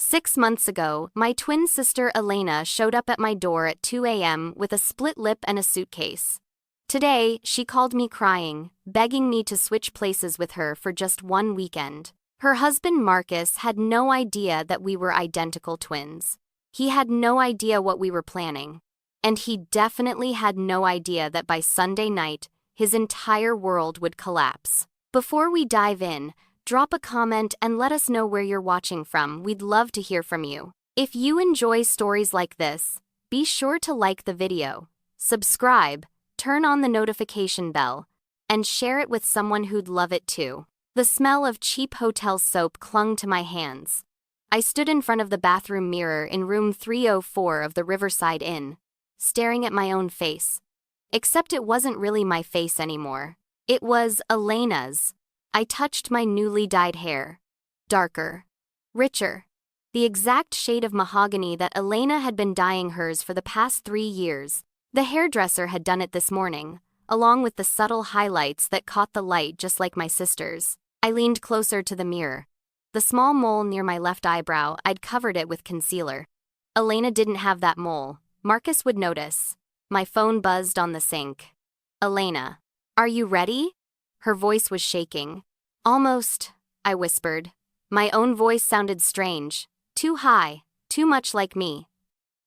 6 months ago, my twin sister Elena showed up at my door at 2 a.m. with a split lip and a suitcase. Today, she called me crying, begging me to switch places with her for just one weekend. Her husband Marcus had no idea that we were identical twins. He had no idea what we were planning. And he definitely had no idea that by Sunday night, his entire world would collapse. Before we dive in, drop a comment and let us know where you're watching from. We'd love to hear from you. If you enjoy stories like this, be sure to like the video, subscribe, turn on the notification bell, and share it with someone who'd love it too. The smell of cheap hotel soap clung to my hands. I stood in front of the bathroom mirror in room 304 of the Riverside Inn, staring at my own face. Except it wasn't really my face anymore. It was Elena's. I touched my newly dyed hair. Darker. Richer. The exact shade of mahogany that Elena had been dyeing hers for the past 3 years. The hairdresser had done it this morning, along with the subtle highlights that caught the light just like my sister's. I leaned closer to the mirror. The small mole near my left eyebrow, I'd covered it with concealer. Elena didn't have that mole. Marcus would notice. My phone buzzed on the sink. Elena, are you ready? Her voice was shaking. Almost, I whispered. My own voice sounded strange. Too high, too much like me.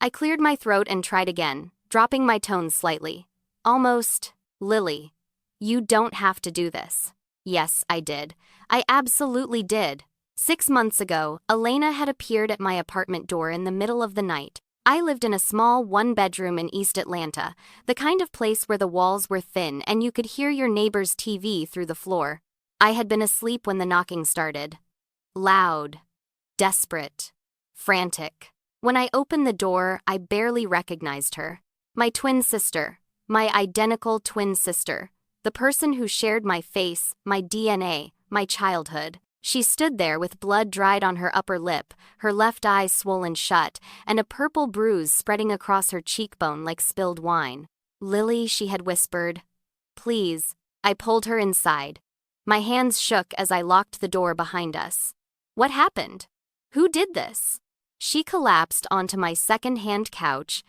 I cleared my throat and tried again, dropping my tone slightly. Almost, Lily. You don't have to do this. Yes, I did. I absolutely did. 6 months ago, Elena had appeared at my apartment door in the middle of the night. I lived in a small one-bedroom in East Atlanta, the kind of place where the walls were thin and you could hear your neighbor's TV through the floor. I had been asleep when the knocking started. Loud. Desperate. Frantic. When I opened the door, I barely recognized her. My twin sister. My identical twin sister. The person who shared my face, my DNA, my childhood. She stood there with blood dried on her upper lip, her left eye swollen shut, and a purple bruise spreading across her cheekbone like spilled wine. Lily, she had whispered. Please. I pulled her inside. My hands shook as I locked the door behind us. What happened? Who did this? She collapsed onto my second-hand couch,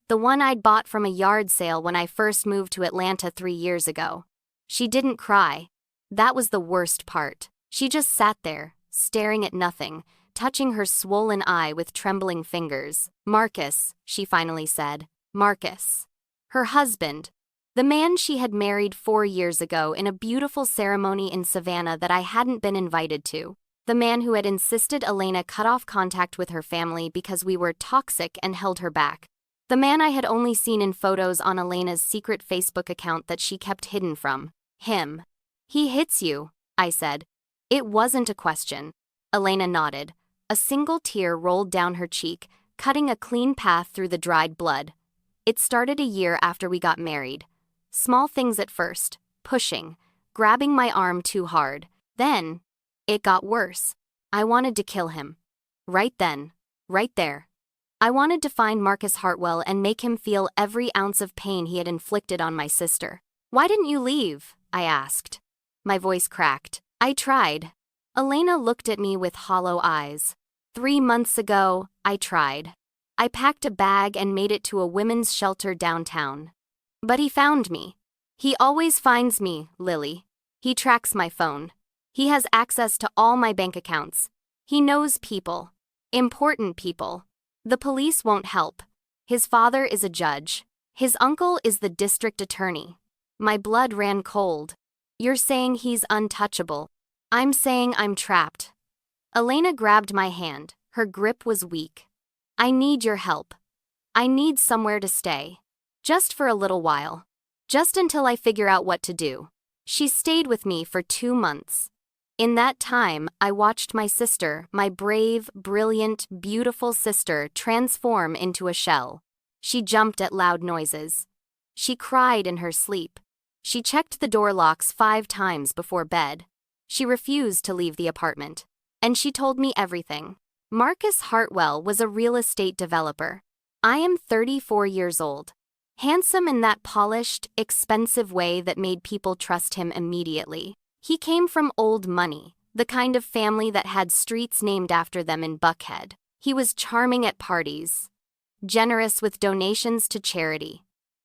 the one I'd bought from a yard sale when I first moved to Atlanta 3 years ago. She didn't cry. That was the worst part. She just sat there, staring at nothing, touching her swollen eye with trembling fingers. Marcus, she finally said. Marcus. Her husband. The man she had married 4 years ago in a beautiful ceremony in Savannah that I hadn't been invited to. The man who had insisted Elena cut off contact with her family because we were toxic and held her back. The man I had only seen in photos on Elena's secret Facebook account that she kept hidden from. Him. He hits you, I said. It wasn't a question. Elena nodded. A single tear rolled down her cheek, cutting a clean path through the dried blood. It started a year after we got married. Small things at first, pushing, grabbing my arm too hard. Then, it got worse. I wanted to kill him. Right then. Right there. I wanted to find Marcus Hartwell and make him feel every ounce of pain he had inflicted on my sister. Why didn't you leave? I asked. My voice cracked. I tried. Elena looked at me with hollow eyes. 3 months ago, I tried. I packed a bag and made it to a women's shelter downtown. But he found me. He always finds me, Lily. He tracks my phone. He has access to all my bank accounts. He knows people. Important people. The police won't help. His father is a judge. His uncle is the district attorney. My blood ran cold. You're saying he's untouchable. I'm saying I'm trapped. Elena grabbed my hand. Her grip was weak. I need your help. I need somewhere to stay. Just for a little while. Just until I figure out what to do. She stayed with me for 2 months. In that time, I watched my sister, my brave, brilliant, beautiful sister, transform into a shell. She jumped at loud noises. She cried in her sleep. She checked the door locks 5 times before bed. She refused to leave the apartment. And she told me everything. Marcus Hartwell was a real estate developer. I am 34 years old. Handsome in that polished, expensive way that made people trust him immediately. He came from old money, the kind of family that had streets named after them in Buckhead. He was charming at parties, generous with donations to charity.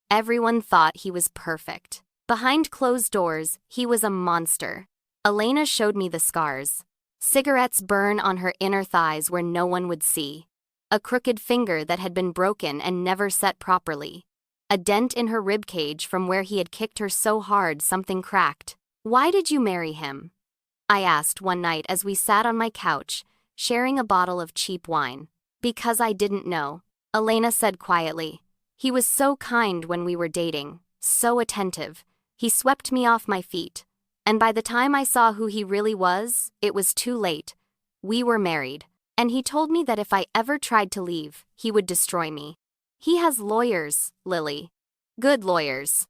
Everyone thought he was perfect. Behind closed doors, he was a monster. Elena showed me the scars. Cigarettes burn on her inner thighs where no one would see. A crooked finger that had been broken and never set properly. A dent in her ribcage from where he had kicked her so hard something cracked. "Why did you marry him?" I asked one night as we sat on my couch, sharing a bottle of cheap wine. "Because I didn't know," Elena said quietly. "He was so kind when we were dating, so attentive. He swept me off my feet. And by the time I saw who he really was, it was too late. We were married. And he told me that if I ever tried to leave, he would destroy me. He has lawyers, Lily. Good lawyers.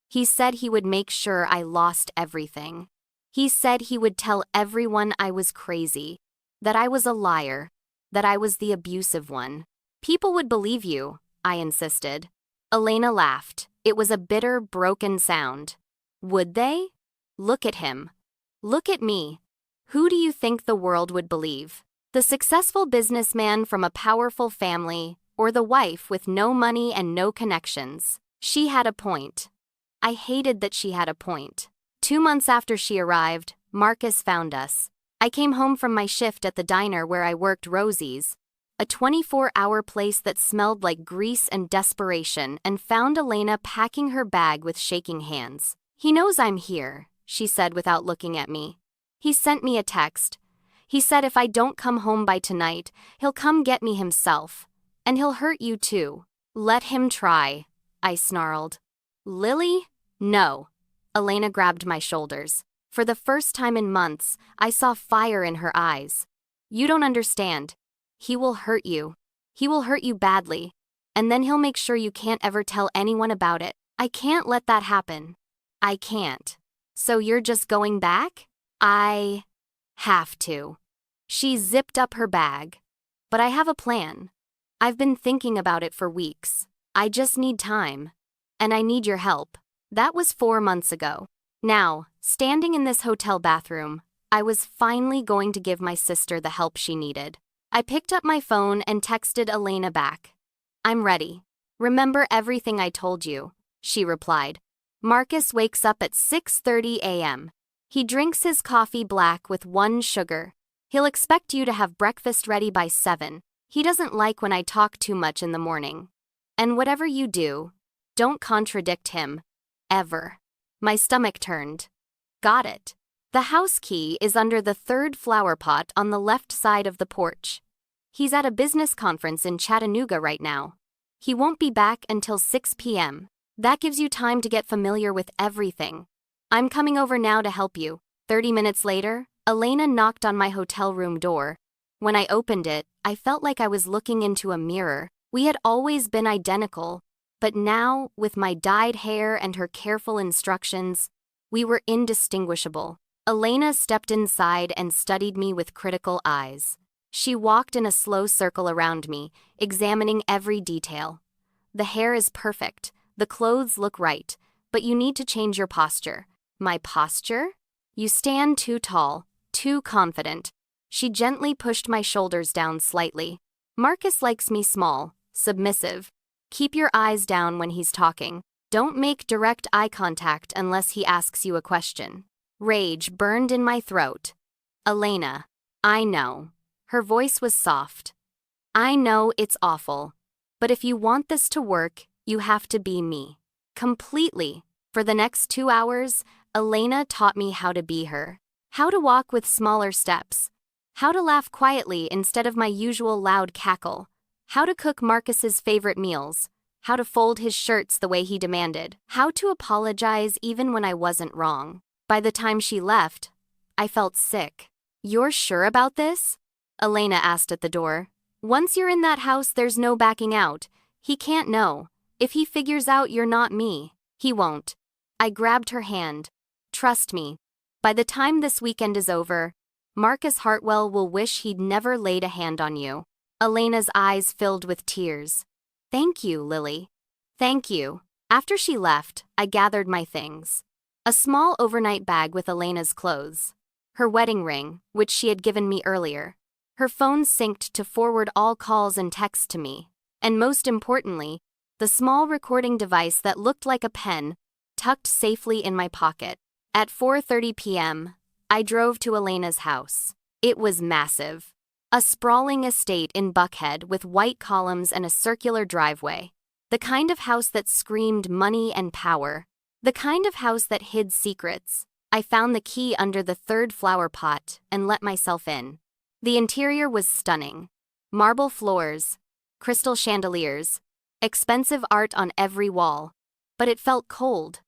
He said he would make sure I lost everything. He said he would tell everyone I was crazy, that I was a liar, that I was the abusive one. People would believe you," I insisted. Elena laughed. It was a bitter, broken sound. "Would they? Look at him. Look at me. Who do you think the world would believe? The successful businessman from a powerful family, or the wife with no money and no connections?" She had a point. I hated that she had a point. 2 months after she arrived, Marcus found us. I came home from my shift at the diner where I worked, Rosie's, a 24-hour place that smelled like grease and desperation, and found Elena packing her bag with shaking hands. "He knows I'm here," she said without looking at me. "He sent me a text. He said if I don't come home by tonight, he'll come get me himself. And he'll hurt you too." "Let him try," I snarled. "Lily? No." Elena grabbed my shoulders. For the first time in months, I saw fire in her eyes. "You don't understand. He will hurt you. He will hurt you badly. And then he'll make sure you can't ever tell anyone about it. I can't let that happen. I can't." "So you're just going back?" "I have to." She zipped up her bag. "But I have a plan. I've been thinking about it for weeks. I just need time. And I need your help." That was 4 months ago. Now, standing in this hotel bathroom, I was finally going to give my sister the help she needed. I picked up my phone and texted Elena back. "I'm ready. Remember everything I told you," she replied. Marcus wakes up at 6:30 a.m. He drinks his coffee black with 1 sugar. He'll expect you to have breakfast ready by 7. He doesn't like when I talk too much in the morning. And whatever you do, don't contradict him. Ever. My stomach turned. Got it. The house key is under the 3rd flower pot on the left side of the porch. He's at a business conference in Chattanooga right now. He won't be back until 6 p.m. That gives you time to get familiar with everything. I'm coming over now to help you. 30 minutes later, Elena knocked on my hotel room door. When I opened it, I felt like I was looking into a mirror. We had always been identical, but now, with my dyed hair and her careful instructions, we were indistinguishable. Elena stepped inside and studied me with critical eyes. She walked in a slow circle around me, examining every detail. "The hair is perfect, the clothes look right, but you need to change your posture." "My posture?" "You stand too tall, too confident." She gently pushed my shoulders down slightly. "Marcus likes me small, submissive. Keep your eyes down when he's talking. Don't make direct eye contact unless he asks you a question." Rage burned in my throat. "Elena, I know." Her voice was soft. "I know it's awful. But if you want this to work, you have to be me. Completely." For the next 2 hours, Elena taught me how to be her. How to walk with smaller steps. How to laugh quietly instead of my usual loud cackle. How to cook Marcus's favorite meals. How to fold his shirts the way he demanded. How to apologize even when I wasn't wrong. By the time she left, I felt sick. "You're sure about this?" Elena asked at the door. "Once you're in that house, there's no backing out. He can't know. If he figures out you're not me, he won't." I grabbed her hand. "Trust me. By the time this weekend is over, Marcus Hartwell will wish he'd never laid a hand on you." Elena's eyes filled with tears. "Thank you, Lily. Thank you." After she left, I gathered my things. A small overnight bag with Elena's clothes. Her wedding ring, which she had given me earlier. Her phone synced to forward all calls and texts to me. And most importantly, the small recording device that looked like a pen, tucked safely in my pocket. At 4:30 p.m., I drove to Elena's house. It was massive. A sprawling estate in Buckhead with white columns and a circular driveway. The kind of house that screamed money and power. The kind of house that hid secrets. I found the key under the third flower pot and let myself in. The interior was stunning. Marble floors, crystal chandeliers, expensive art on every wall. But it felt cold,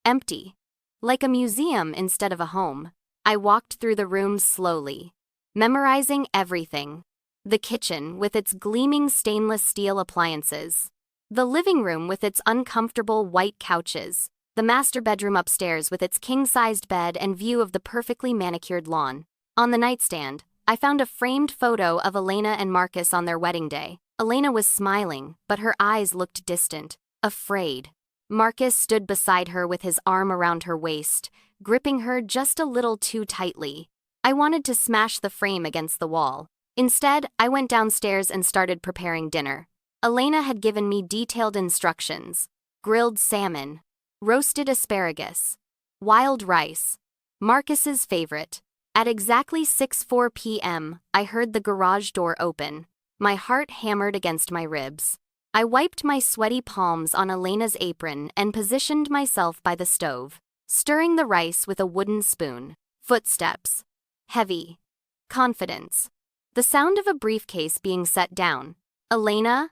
empty, like a museum instead of a home. I walked through the rooms slowly, memorizing everything. The kitchen with its gleaming stainless steel appliances. The living room with its uncomfortable white couches. The master bedroom upstairs with its king-sized bed and view of the perfectly manicured lawn. On the nightstand, I found a framed photo of Elena and Marcus on their wedding day. Elena was smiling, but her eyes looked distant, afraid. Marcus stood beside her with his arm around her waist, gripping her just a little too tightly. I wanted to smash the frame against the wall. Instead, I went downstairs and started preparing dinner. Elena had given me detailed instructions. Grilled salmon, roasted asparagus, wild rice, Marcus's favorite. At exactly 6:04 p.m., I heard the garage door open. My heart hammered against my ribs. I wiped my sweaty palms on Elena's apron and positioned myself by the stove, stirring the rice with a wooden spoon. Footsteps. Heavy. Confidence. The sound of a briefcase being set down. Elena?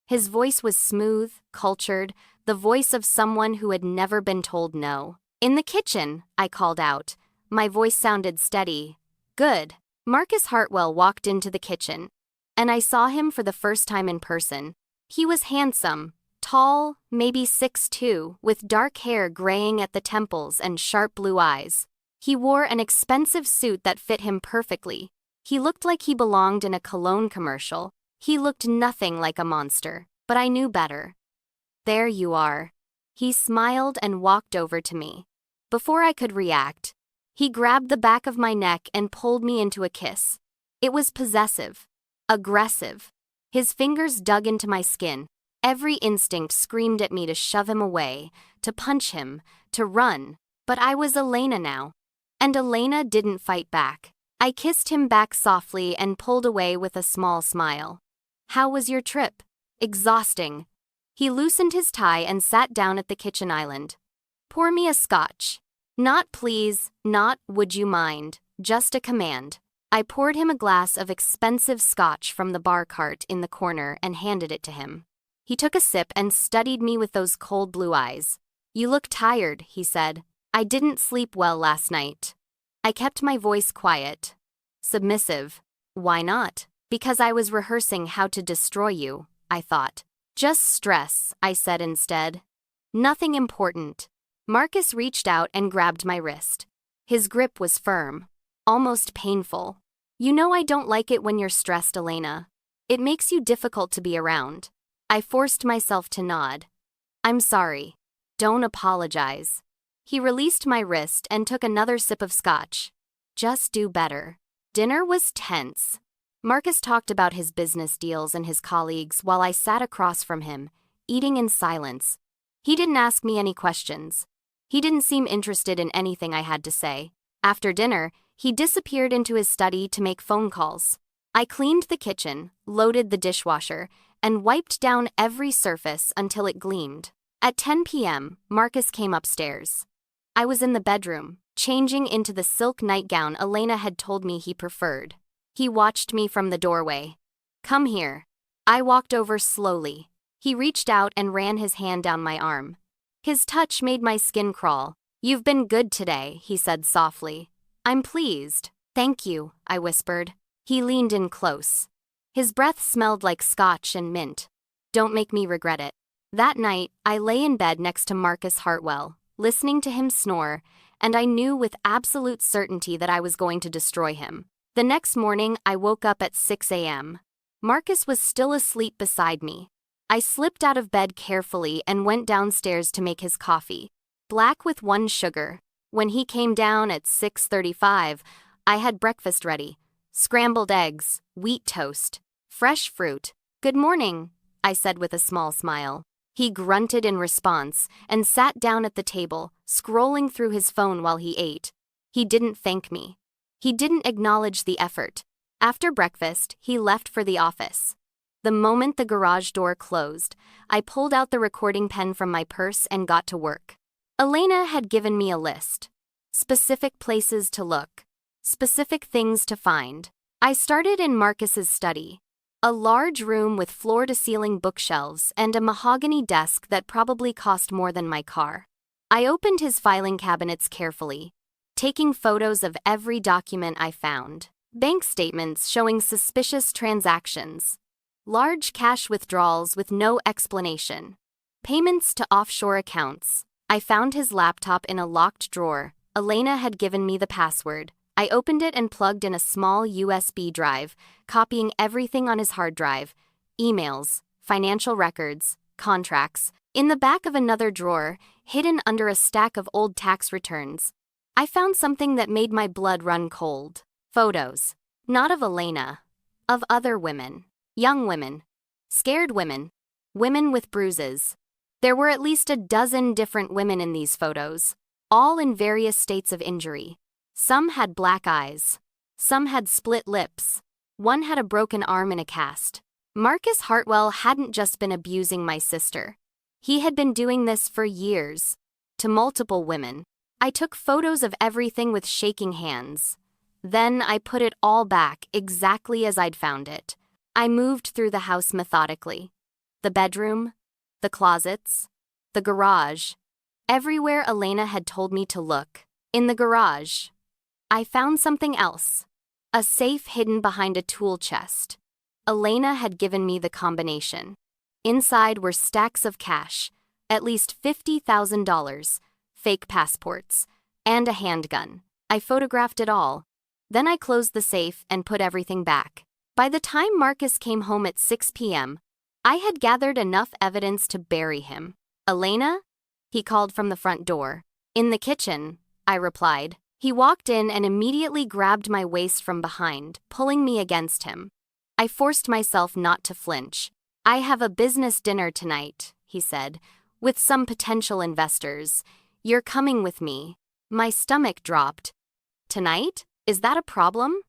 His voice was smooth, cultured, the voice of someone who had never been told no. In the kitchen, I called out. My voice sounded steady. Good. Marcus Hartwell walked into the kitchen, and I saw him for the first time in person. He was handsome, tall, maybe 6'2", with dark hair graying at the temples and sharp blue eyes. He wore an expensive suit that fit him perfectly. He looked like he belonged in a cologne commercial. He looked nothing like a monster, but I knew better. There you are. He smiled and walked over to me. Before I could react, he grabbed the back of my neck and pulled me into a kiss. It was possessive, aggressive. His fingers dug into my skin. Every instinct screamed at me to shove him away, to punch him, to run. But I was Elena now. And Elena didn't fight back. I kissed him back softly and pulled away with a small smile. How was your trip? Exhausting. He loosened his tie and sat down at the kitchen island. Pour me a scotch. Not please, not would you mind, just a command. I poured him a glass of expensive scotch from the bar cart in the corner and handed it to him. He took a sip and studied me with those cold blue eyes. You look tired, he said. I didn't sleep well last night. I kept my voice quiet. Submissive. Why not? Because I was rehearsing how to destroy you, I thought. Just stress, I said instead. Nothing important. Marcus reached out and grabbed my wrist. His grip was firm, almost painful. You know I don't like it when you're stressed, Elena. It makes you difficult to be around. I forced myself to nod. I'm sorry. Don't apologize. He released my wrist and took another sip of scotch. Just do better. Dinner was tense. Marcus talked about his business deals and his colleagues while I sat across from him, eating in silence. He didn't ask me any questions. He didn't seem interested in anything I had to say. After dinner, he disappeared into his study to make phone calls. I cleaned the kitchen, loaded the dishwasher, and wiped down every surface until it gleamed. At 10 p.m., Marcus came upstairs. I was in the bedroom, changing into the silk nightgown Elena had told me he preferred. He watched me from the doorway. Come here. I walked over slowly. He reached out and ran his hand down my arm. His touch made my skin crawl. You've been good today, he said softly. I'm pleased. Thank you, I whispered. He leaned in close. His breath smelled like scotch and mint. Don't make me regret it. That night, I lay in bed next to Marcus Hartwell, listening to him snore, and I knew with absolute certainty that I was going to destroy him. The next morning, I woke up at 6 a.m. Marcus was still asleep beside me. I slipped out of bed carefully and went downstairs to make his coffee. Black with 1 sugar. When he came down at 6:35, I had breakfast ready. scrambled eggs, wheat toast, fresh fruit. Good morning, I said with a small smile. He grunted in response and sat down at the table, scrolling through his phone while he ate. He didn't thank me. He didn't acknowledge the effort. After breakfast, he left for the office. The moment the garage door closed, I pulled out the recording pen from my purse and got to work. Elena had given me a list. Specific places to look. Specific things to find. I started in Marcus's study. A large room with floor-to-ceiling bookshelves and a mahogany desk that probably cost more than my car. I opened his filing cabinets carefully, taking photos of every document I found. Bank statements showing suspicious transactions. Large cash withdrawals with no explanation. Payments to offshore accounts. I found his laptop in a locked drawer. Elena had given me the password. I opened it and plugged in a small USB drive, copying everything on his hard drive. Emails, financial records, contracts. In the back of another drawer, hidden under a stack of old tax returns, I found something that made my blood run cold. Photos. Not of Elena. Of other women. Young women. Scared women. Women with bruises. There were at least a dozen different women in these photos, all in various states of injury. Some had black eyes. Some had split lips. One had a broken arm in a cast. Marcus Hartwell hadn't just been abusing my sister. He had been doing this for years. To multiple women. I took photos of everything with shaking hands. Then I put it all back exactly as I'd found it. I moved through the house methodically. The bedroom, the closets, the garage. Everywhere Elena had told me to look. In the garage, I found something else. A safe hidden behind a tool chest. Elena had given me the combination. Inside were stacks of cash, at least $50,000, fake passports, and a handgun. I photographed it all. Then I closed the safe and put everything back. By the time Marcus came home at 6 p.m., I had gathered enough evidence to bury him. Elena? He called from the front door. In the kitchen, I replied. He walked in and immediately grabbed my waist from behind, pulling me against him. I forced myself not to flinch. I have a business dinner tonight, he said, with some potential investors. You're coming with me. My stomach dropped. Tonight? Is that a problem?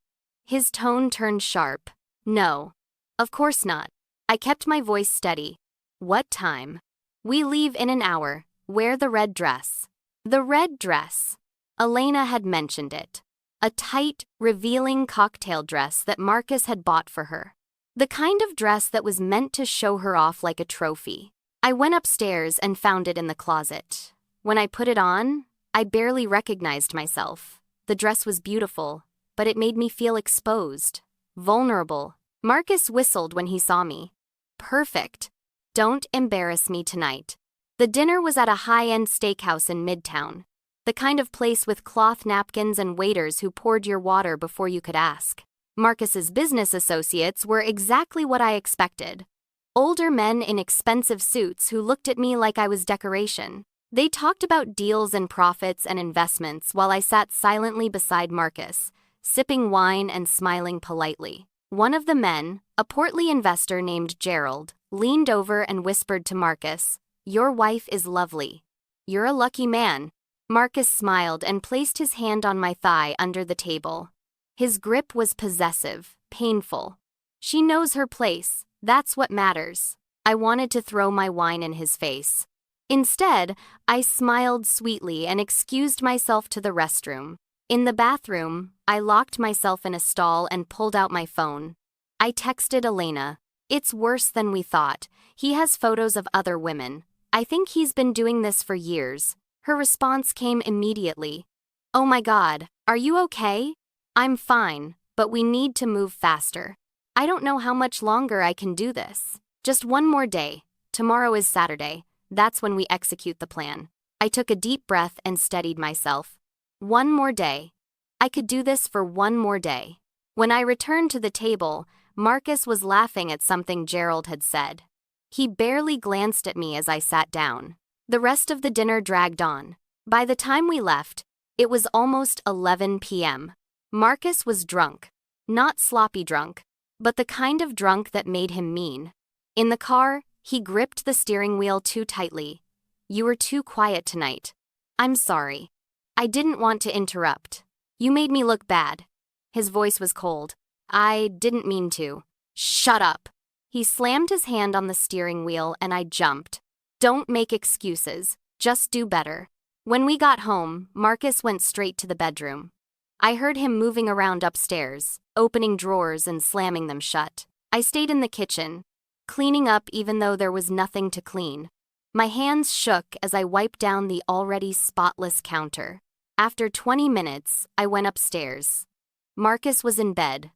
His tone turned sharp. No. Of course not. I kept my voice steady. What time? We leave in an hour. Wear the red dress. The red dress. Elena had mentioned it. A tight, revealing cocktail dress that Marcus had bought for her. The kind of dress that was meant to show her off like a trophy. I went upstairs and found it in the closet. When I put it on, I barely recognized myself. The dress was beautiful, but it made me feel exposed, vulnerable. Marcus whistled when he saw me. Perfect. Don't embarrass me tonight. The dinner was at a high-end steakhouse in Midtown. The kind of place with cloth napkins and waiters who poured your water before you could ask. Marcus's business associates were exactly what I expected. Older men in expensive suits who looked at me like I was decoration. They talked about deals and profits and investments while I sat silently beside Marcus, sipping wine and smiling politely. One of the men, a portly investor named Gerald, leaned over and whispered to Marcus, "Your wife is lovely. You're a lucky man." Marcus smiled and placed his hand on my thigh under the table. His grip was possessive, painful. She knows her place, that's what matters. I wanted to throw my wine in his face. Instead, I smiled sweetly and excused myself to the restroom. In the bathroom, I locked myself in a stall and pulled out my phone. I texted Elena. It's worse than we thought. He has photos of other women. I think he's been doing this for years. Her response came immediately. Oh my God, are you okay? I'm fine, but we need to move faster. I don't know how much longer I can do this. Just one more day. Tomorrow is Saturday. That's when we execute the plan. I took a deep breath and steadied myself. One more day. I could do this for one more day. When I returned to the table, Marcus was laughing at something Gerald had said. He barely glanced at me as I sat down. The rest of the dinner dragged on. By the time we left, it was almost 11 p.m. Marcus was drunk. Not sloppy drunk, but the kind of drunk that made him mean. In the car, he gripped the steering wheel too tightly. "You were too quiet tonight. I'm sorry. I didn't want to interrupt. You made me look bad." His voice was cold. "I didn't mean to." "Shut up." He slammed his hand on the steering wheel and I jumped. "Don't make excuses. Just do better." When we got home, Marcus went straight to the bedroom. I heard him moving around upstairs, opening drawers and slamming them shut. I stayed in the kitchen, cleaning up even though there was nothing to clean. My hands shook as I wiped down the already spotless counter. After 20 minutes, I went upstairs. Marcus was in bed,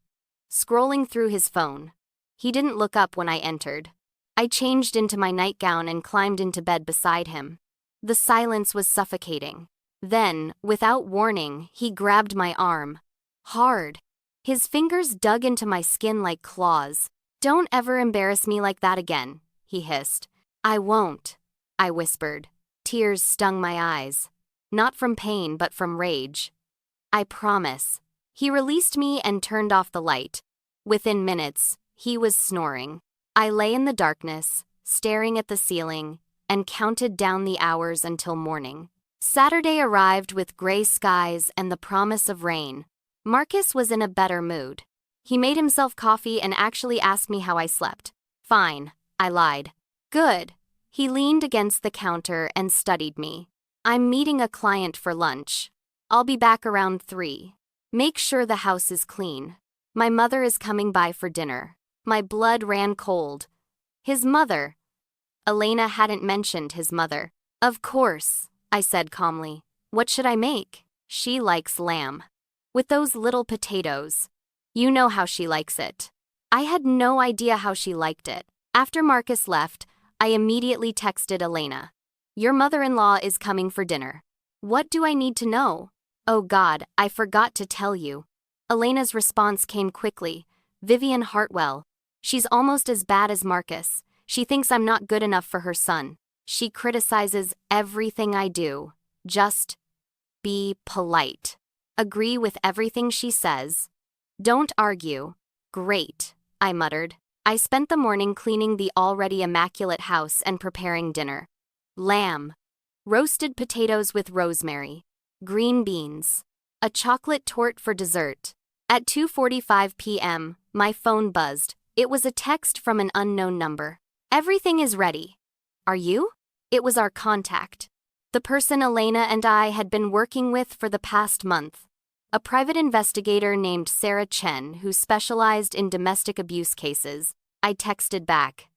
scrolling through his phone. He didn't look up when I entered. I changed into my nightgown and climbed into bed beside him. The silence was suffocating. Then, without warning, he grabbed my arm. Hard. His fingers dug into my skin like claws. "Don't ever embarrass me like that again," he hissed. "I won't," I whispered. Tears stung my eyes. Not from pain, but from rage. "I promise." He released me and turned off the light. Within minutes, he was snoring. I lay in the darkness, staring at the ceiling, and counted down the hours until morning. Saturday arrived with gray skies and the promise of rain. Marcus was in a better mood. He made himself coffee and actually asked me how I slept. "Fine," I lied. "Good." He leaned against the counter and studied me. "I'm meeting a client for lunch. I'll be back around 3. Make sure the house is clean. My mother is coming by for dinner." My blood ran cold. His mother. Elena hadn't mentioned his mother. "Of course," I said calmly. "What should I make?" "She likes lamb. With those little potatoes. You know how she likes it." I had no idea how she liked it. After Marcus left, I immediately texted Elena. "Your mother-in-law is coming for dinner." "What do I need to know?" "Oh God, I forgot to tell you." Elena's response came quickly. "Vivian Hartwell. She's almost as bad as Marcus. She thinks I'm not good enough for her son. She criticizes everything I do. Just be polite. Agree with everything she says. Don't argue." "Great," I muttered. I spent the morning cleaning the already immaculate house and preparing dinner. Lamb. Roasted potatoes with rosemary. Green beans. A chocolate torte for dessert. At 2:45 p.m., my phone buzzed. It was a text from an unknown number. "Everything is ready. Are you?" It was our contact. The person Elena and I had been working with for the past month. A private investigator named Sarah Chen who specialized in domestic abuse cases. I texted back.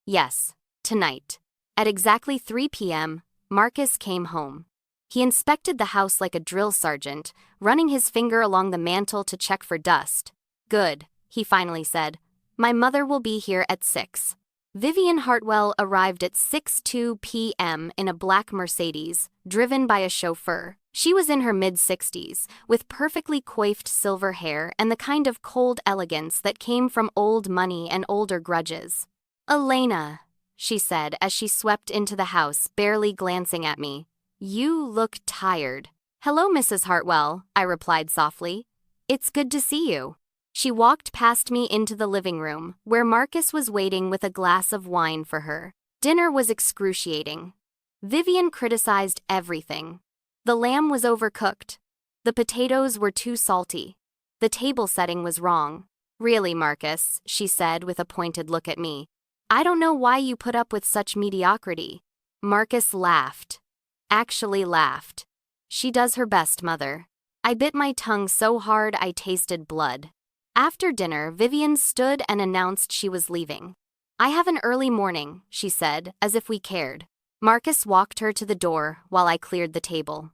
"Yes, tonight." At exactly 3 p.m., Marcus came home. He inspected the house like a drill sergeant, running his finger along the mantel to check for dust. "Good," he finally said. "My mother will be here at 6. Vivian Hartwell arrived at 6:02 p.m. in a black Mercedes, driven by a chauffeur. She was in her mid-60s, with perfectly coiffed silver hair and the kind of cold elegance that came from old money and older grudges. "Elena," she said as she swept into the house, barely glancing at me. "You look tired." "Hello, Mrs. Hartwell," I replied softly. "It's good to see you." She walked past me into the living room, where Marcus was waiting with a glass of wine for her. Dinner was excruciating. Vivian criticized everything. The lamb was overcooked. The potatoes were too salty. The table setting was wrong. "Really, Marcus," she said with a pointed look at me. "I don't know why you put up with such mediocrity." Marcus laughed. Actually laughed. "She does her best, Mother." I bit my tongue so hard I tasted blood. After dinner, Vivian stood and announced she was leaving. "I have an early morning," she said, as if we cared. Marcus walked her to the door while I cleared the table.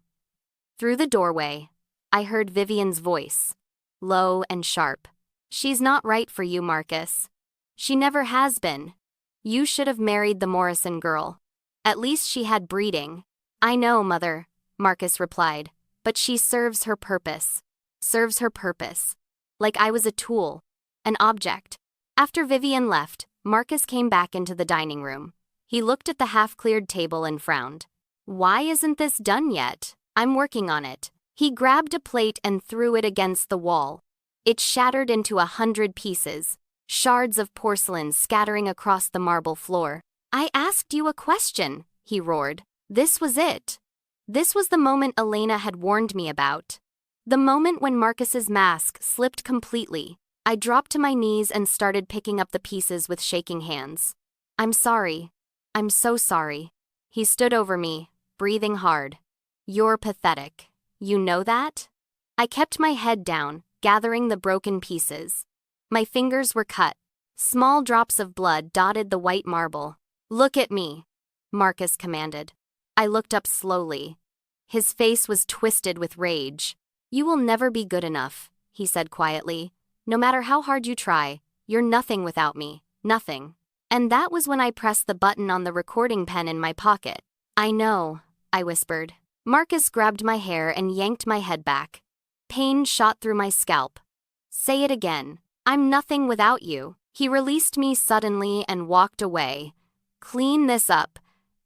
Through the doorway, I heard Vivian's voice, low and sharp. "She's not right for you, Marcus. She never has been. You should have married the Morrison girl. At least she had breeding." "I know, Mother," Marcus replied, "but she serves her purpose. Serves her purpose. Like I was a tool, an object." After Vivian left, Marcus came back into the dining room. He looked at the half-cleared table and frowned. "Why isn't this done yet?" "I'm working on it." He grabbed a plate and threw it against the wall. It shattered into 100 pieces, shards of porcelain scattering across the marble floor. "I asked you a question," he roared. This was it. This was the moment Elena had warned me about. The moment when Marcus's mask slipped completely. I dropped to my knees and started picking up the pieces with shaking hands. "I'm sorry. I'm so sorry." He stood over me, breathing hard. "You're pathetic. You know that?" I kept my head down, gathering the broken pieces. My fingers were cut. Small drops of blood dotted the white marble. "Look at me," Marcus commanded. I looked up slowly. His face was twisted with rage. "You will never be good enough," he said quietly. "No matter how hard you try, you're nothing without me, nothing." And that was when I pressed the button on the recording pen in my pocket. "I know," I whispered. Marcus grabbed my hair and yanked my head back. Pain shot through my scalp. "Say it again. I'm nothing without you." He released me suddenly and walked away. "Clean this up,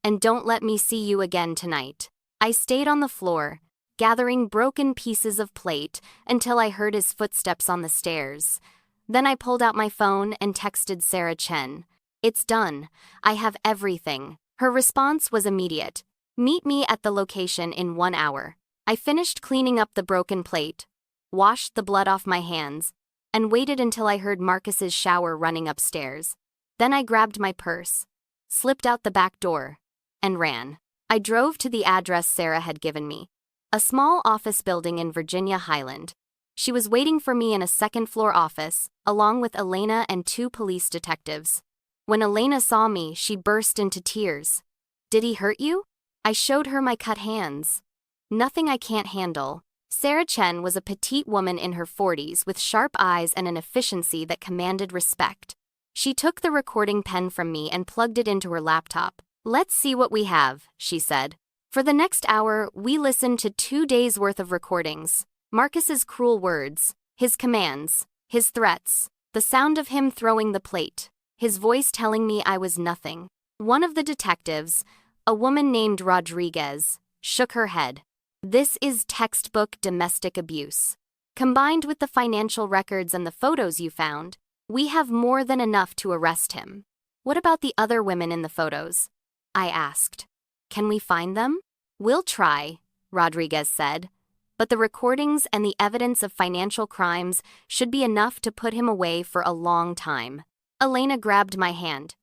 and don't let me see you again tonight." I stayed on the floor, gathering broken pieces of plate until I heard his footsteps on the stairs. Then I pulled out my phone and texted Sarah Chen. "It's done. I have everything." Her response was immediate. "Meet me at the location in 1 hour." I finished cleaning up the broken plate, washed the blood off my hands, and waited until I heard Marcus's shower running upstairs. Then I grabbed my purse, slipped out the back door, and ran. I drove to the address Sarah had given me, a small office building in Virginia Highland. She was waiting for me in a second-floor office, along with Elena and 2 police detectives. When Elena saw me, she burst into tears. "Did he hurt you?" I showed her my cut hands. "Nothing I can't handle." Sarah Chen was a petite woman in her 40s with sharp eyes and an efficiency that commanded respect. She took the recording pen from me and plugged it into her laptop. "Let's see what we have," she said. For the next hour, we listened to 2 days' worth of recordings. Marcus's cruel words, his commands, his threats, the sound of him throwing the plate, his voice telling me I was nothing. One of the detectives, a woman named Rodriguez, shook her head. "This is textbook domestic abuse. Combined with the financial records and the photos you found, we have more than enough to arrest him." "What about the other women in the photos?" I asked. "Can we find them?" "We'll try," Rodriguez said. "But the recordings and the evidence of financial crimes should be enough to put him away for a long time." Elena grabbed my hand.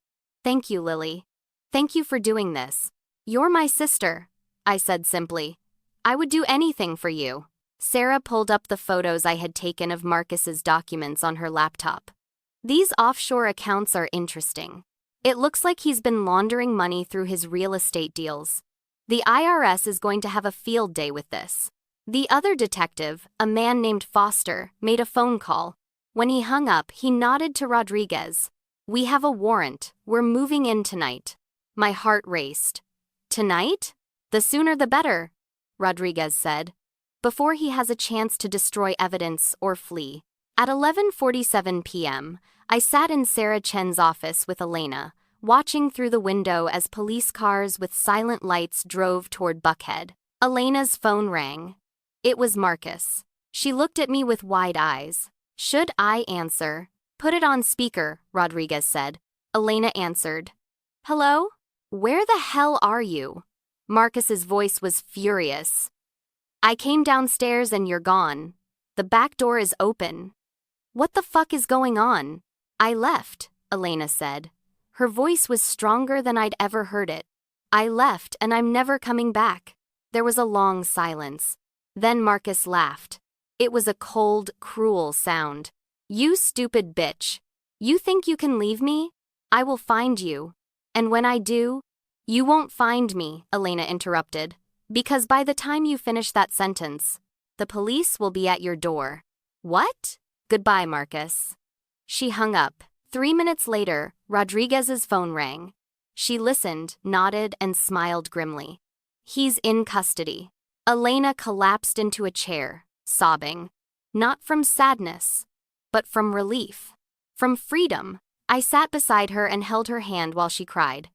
"Thank you, Lily. Thank you for doing this. You're my sister," I said simply. "I would do anything for you." Sarah pulled up the photos I had taken of Marcus's documents on her laptop. "These offshore accounts are interesting. It looks like he's been laundering money through his real estate deals. The IRS is going to have a field day with this." The other detective, a man named Foster, made a phone call. When he hung up, he nodded to Rodriguez. "We have a warrant. We're moving in tonight." My heart raced. "Tonight? The sooner the better," Rodriguez said, "before he has a chance to destroy evidence or flee." At 11:47 p.m., I sat in Sarah Chen's office with Elena, watching through the window as police cars with silent lights drove toward Buckhead. Elena's phone rang. It was Marcus. She looked at me with wide eyes. "Should I answer?" "Put it on speaker," Rodriguez said. Elena answered. "Hello? Where the hell are you?" Marcus's voice was furious. "I came downstairs and you're gone. The back door is open." "What the fuck is going on?" "I left," Elena said. Her voice was stronger than I'd ever heard it. "I left and I'm never coming back." There was a long silence. Then Marcus laughed. It was a cold, cruel sound. "You stupid bitch. You think you can leave me? I will find you. And when I do—" "You won't find me," Elena interrupted. "Because by the time you finish that sentence, the police will be at your door." "What?" "Goodbye, Marcus." She hung up. 3 minutes later, Rodriguez's phone rang. She listened, nodded, and smiled grimly. "He's in custody." Elena collapsed into a chair, sobbing. Not from sadness, but from relief. From freedom. I sat beside her and held her hand while she cried.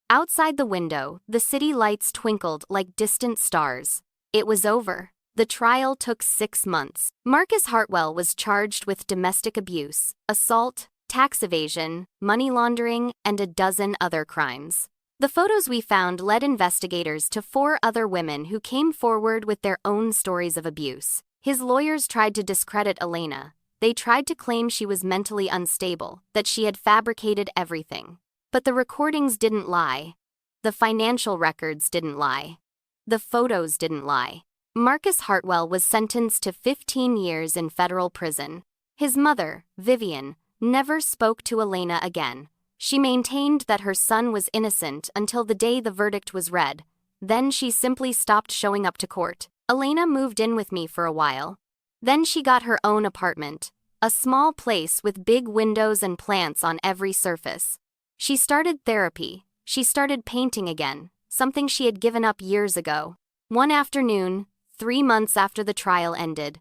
Outside the window, the city lights twinkled like distant stars. It was over. The trial took 6 months. Marcus Hartwell was charged with domestic abuse, assault, tax evasion, money laundering, and a dozen other crimes. The photos we found led investigators to 4 other women who came forward with their own stories of abuse. His lawyers tried to discredit Elena. They tried to claim she was mentally unstable, that she had fabricated everything. But the recordings didn't lie. The financial records didn't lie. The photos didn't lie. Marcus Hartwell was sentenced to 15 years in federal prison. His mother, Vivian, never spoke to Elena again. She maintained that her son was innocent until the day the verdict was read. Then she simply stopped showing up to court. Elena moved in with me for a while. Then she got her own apartment, a small place with big windows and plants on every surface. She started therapy. She started painting again, something she had given up years ago. One afternoon, 3 months after the trial ended,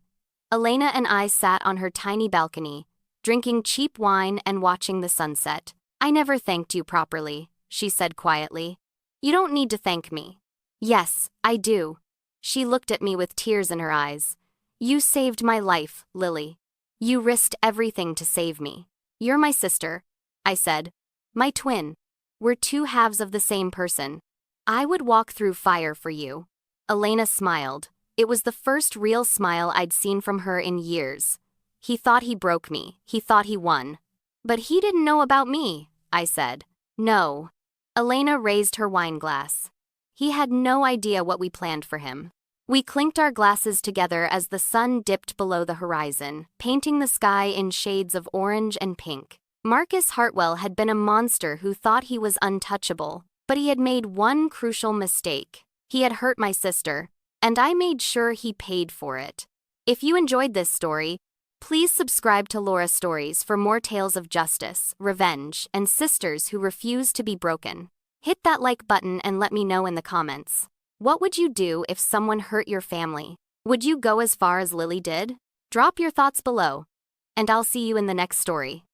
Elena and I sat on her tiny balcony, drinking cheap wine and watching the sunset. "I never thanked you properly," she said quietly. "You don't need to thank me." "Yes, I do." She looked at me with tears in her eyes. "You saved my life, Lily. You risked everything to save me. You're my sister," I said. "My twin. We're 2 halves of the same person. I would walk through fire for you." Elena smiled. It was the first real smile I'd seen from her in years. "He thought he broke me. He thought he won. But he didn't know about me," I said. "No." Elena raised her wine glass. "He had no idea what we planned for him." We clinked our glasses together as the sun dipped below the horizon, painting the sky in shades of orange and pink. Marcus Hartwell had been a monster who thought he was untouchable, but he had made one crucial mistake. He had hurt my sister, and I made sure he paid for it. If you enjoyed this story, please subscribe to Laura Stories for more tales of justice, revenge, and sisters who refuse to be broken. Hit that like button and let me know in the comments. What would you do if someone hurt your family? Would you go as far as Lily did? Drop your thoughts below, and I'll see you in the next story.